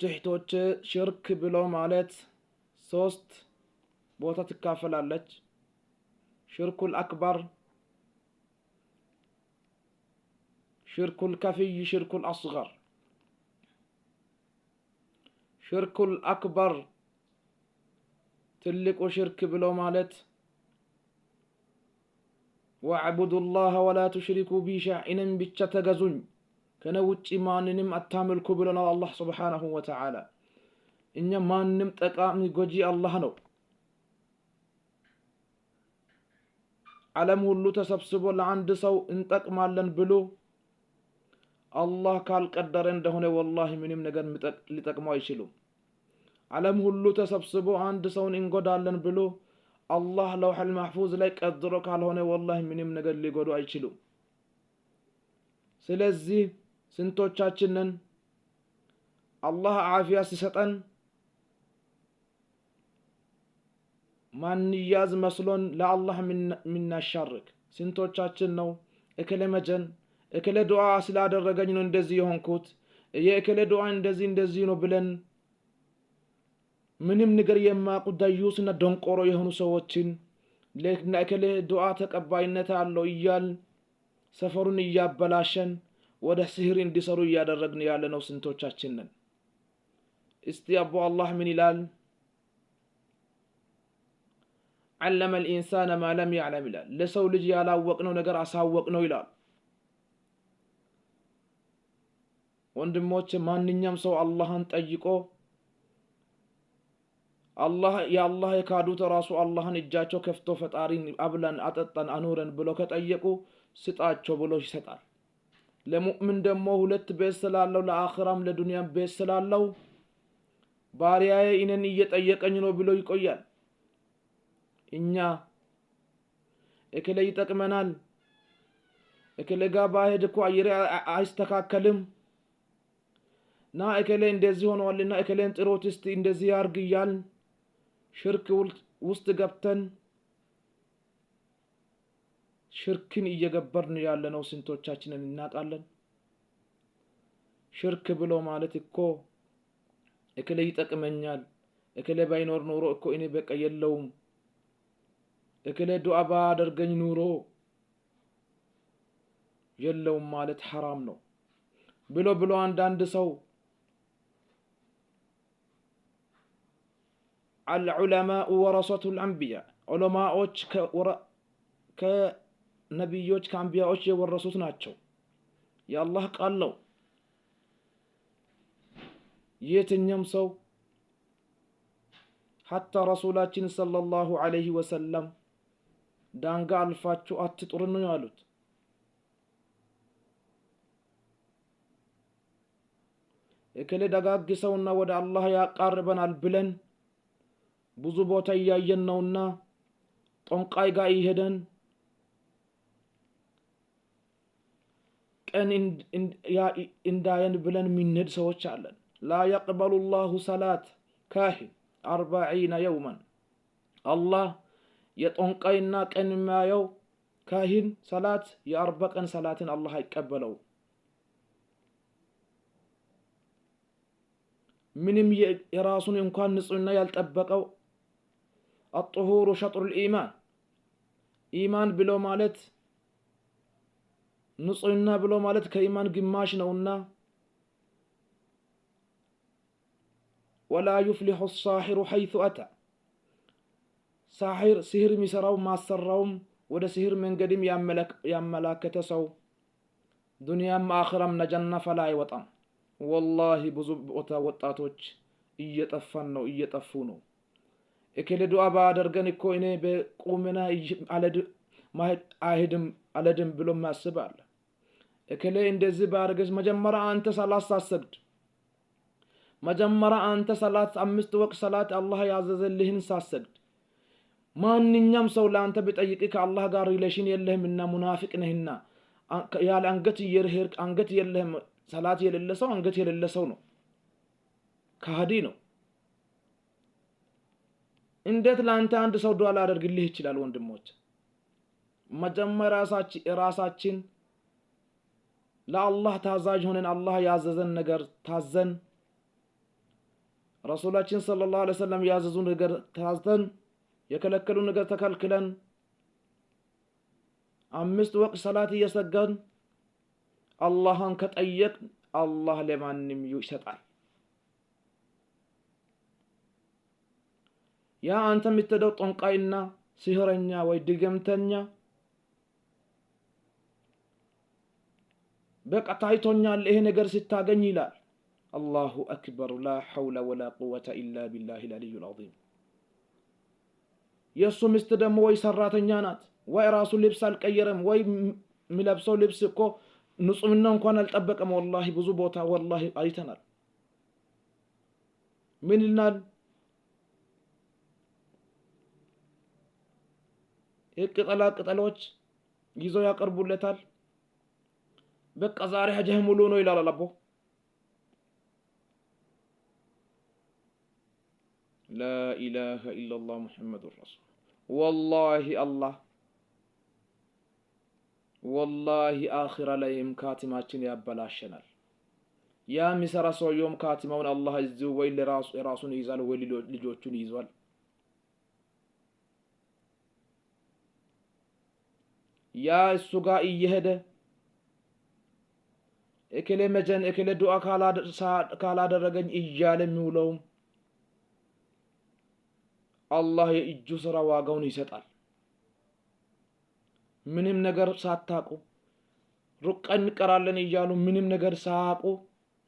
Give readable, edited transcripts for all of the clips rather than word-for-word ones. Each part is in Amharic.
እህቶች ሽርክ ብሎ ማለት ሶስት ቦታ ትካፈላለች ሽርኩል አክበር ሽርኩል ከፊይ ሽርኩል አስገር ሽርኩል አክበር ትልቁ ሽርክ ብሎ ማለት ወዕቡዱ ላህ ወላ ትሽሪኩ ቢ ሸይአን ብቻ ተገዙኝ ከነውጪ ማንንም አታምልኩ ብሎናል አላህ ሱብሓነሁ ወተዓላ እኛ ማንንም ጠቃሚ ጎጂ አላህ ነው ዓለም ሁሉ ተሰብስቦ ለአንድ ሰው እንጠቅማለን ብሎ አላህ ካልቀደረ እንደሆነ ወላሂ ምንም ነገር ሊጠቅመው አይችሉም ዓለም ሁሉ ተሰብስቦ አንድ ሰውን እንጎዳለን ብሎ አላህ ለውሐል መሕፉዝ ላይ ቀድሮ ካልሆነ ወላሂ ምንም ነገር ሊጎዱ አይችሉም ስለዚህ ስንቶቻችንን አላህ ዓፊያ ሲሰጠን ማን ያዝ መስሎን ለአላህ ምናሻርክ ስንቶቻችን ነው እከለ መጀን እከለ ዱዓ ስላደረገኝ ነው እንደዚህ የሆንኩት የእከለ ዱዓ እንደዚህ ነው ብለን ምንም ነገር የማያውቁ ዳዩስና ደንቆሮ የሆኑ ሰዎችን ለእከለ ዱዓ ተቀባይነት አለው እያል ሰፈሩን እያበላሸን ወደ ሲህር እንዲሰሩ እያደረግን ያለነው ስንቶቻችን ነን እስቲ አቡ አላህ ምን ይላል علم الإنسان ما لم يعلم ይላል ለሰው ልጅ ያላወቅነው ነገር አሳወቅነው ይላል ወንድሞች ማንኛም ሰው አላህን ጠይቆ አላህ የካዱት ራሱ አላህን እጃቸው ከፍቶ ፈጣሪን አብላን አጠጣን አኑረን ብሎ ከጠየቁ ስጣቸው ብሎ ይሰጣል ለሙእምን ደግሞ ሁለት ቤት ስላለው ለአኺራም ለዱንያም ቤት ስላለው ባሪያዬ እኔን እየጠየቀኝ ነው ብሎ ይቆያል እኛ እከለ ይጠቅመናል እከለ ጋር ባሄድ እኮ አየር አይስተካከልም ና እከለ እንደዚህ ሆነዋልና እከለን ጥሮት እስቲ እንደዚህ ያርግ ይያል ሽርክ ውስጥ ገብተን ሽርክን እየገበርን ያለነው ስንቶቻችንን እናቃለን ሽርክ ብሎ ማለት እኮ እከለ ይጠቅመኛል እከለ ባይኖር ኖሮ እኮ እኔ በቃ የለውም እከለ ዱዓ ባደርገኝ ኑሮ የለውም ማለት حرام ነው ብሎ አንዳንድ ሰው العلماء ورثة الأنبياء علماءዎች ከነቢዮች ከአንቢያዎች የወረሱት ናቸው የአላህ ቃል ነው የትኛም ሰው حتى رسولاችን ሰለላሁ ዐለይሂ ወሰለም ዳንጋ አልፋችሁ አትጥሩ ነው ያሉት እከለ ደጋግ ሰውና ወደ አላህ ያቃርበናል ብለን ብዙ ቦታ ያየን ነውና ጦንቃይ ጋር ይሄደን ቀን እንዳየን ብለን ምንድ ሰዎች አለን لا يقبل الله صلاة كاهن 40 يوما الله የጦንቃይና ቀን ማየው ካህን ሰላት የ40 ቀን ሰላትን አላህ አይቀበለው ምንም የራሱን እንኳን ንጹህና ያልጠበቀው الطهور شطر الإيمان إيمان بلو مالت ንጹህና ብሎ ማለት ከኢማን ግማሽ ነውና ولا يفلح الساحر حيث أتى ሳሂር ሲህር የሚሰራው ማሰራውም ወደ ሲህር መንገድም ያመላከተ ሰው ዱንያም አኺራም ነጀና ፈላ አይወጣም والله ብዙ ወጣቶች እየጠፉ ነው እከለ ዱዓ ባደርገን እኮ እኔ በቁምና አለድም ብሎ ማስባል እከለ እንደዚህ ባርገስ መጀመሪያ አንተ ሰላት ሳሰግድ መጀመሪያ አንተ ሰላት 5 ወቅት ሰላት አላህ ያዘዘልህን ሳሰግድ ማንኛም ሰው ለአንተ ቢጠይቅ ከአላህ ጋር ሪሌሽን የለህምና ሙናፊቅ ነህና ያለ አንገት ይርህር አንገት የለህም ሰላት የሌለ ሰው አንገት የሌለ ሰው ነው ካዲ ነው እንዴት ለአንተ አንድ ሰው ዱዓ ላደርግልህ ይችላል ወንድሞች መጀመሪያ ራሳችን ለአላህ ታዛዥ ሆነን አላህ ያዘዘን ነገር ታዘን ረሱላችን ሰለላሁ ዐለይሂ ወሰለም ያዘዙ ነገር ታዘን የከለከሉ ነገር ተከልክለን 5 ወቅት ሰላት እየሰገድን አላህን ከጠየቅ አላህ ለማንም ይሰጣል። ያ አንተ የምትሄደው ጠንቋይና ሲህረኛ ወይ ድግምተኛ በቃ ታይቶኛል ይሄ ነገር ስታገኝ ይላል። አላሁ አክበር ላ ሐውለ ወላ ቁወተ ኢላ ቢላሂል አልይዩል ዐዚም። የሱ ሚስት ደግሞ ወይ ሰራተኛ ናት ወይ ራሱ ልብስ አልቀየረም ወይ የሚለብሰው ልብስ እኮ ንጹህና እንኳን አልጠበቀም። ወላሂ ብዙ ቦታ ወላሂ አይተናል። ምን ይላል? ቅጠላ ቅጠሎች ይዘው ያቀርቡለታል። በቃ ዛሬ ሀጀህ ሙሉ ነው ይላል አቦ። ላ ኢላሃ ኢላላህ ሙሐመዱር ረሱል። ወላሂ አላህ ወላሂ አኺራ ላይም ካቲማችን ያበላሸናል። ያ የሚሰራ ሰውየውም ካቲማውን አላህ እዚሁ ወይ ለራሱን ይይዛል ወይ ልጆቹን ይይዟል። ያ እሱ ጋር እየሄደ እከሌ መጀን እከሌ ዱዓ ካላደረገኝ እያለ የሚውለውም አላህ የእጁ ስራ ዋጋውን ይሰጣል። ምንም ነገር ሳታቁ ሩቃ እንቀራለን እያሉ ምንም ነገር ሳያቁ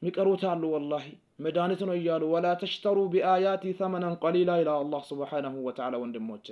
ሚቀሩት አሉ። ወላሂ መድኃኒት ነው እያሉ ወላ ተሽተሩ ቢአያቲ ثمنا قليلا ኢላ አላህ ሱብሓነሁ ወተዓላ። ወንድሞቼ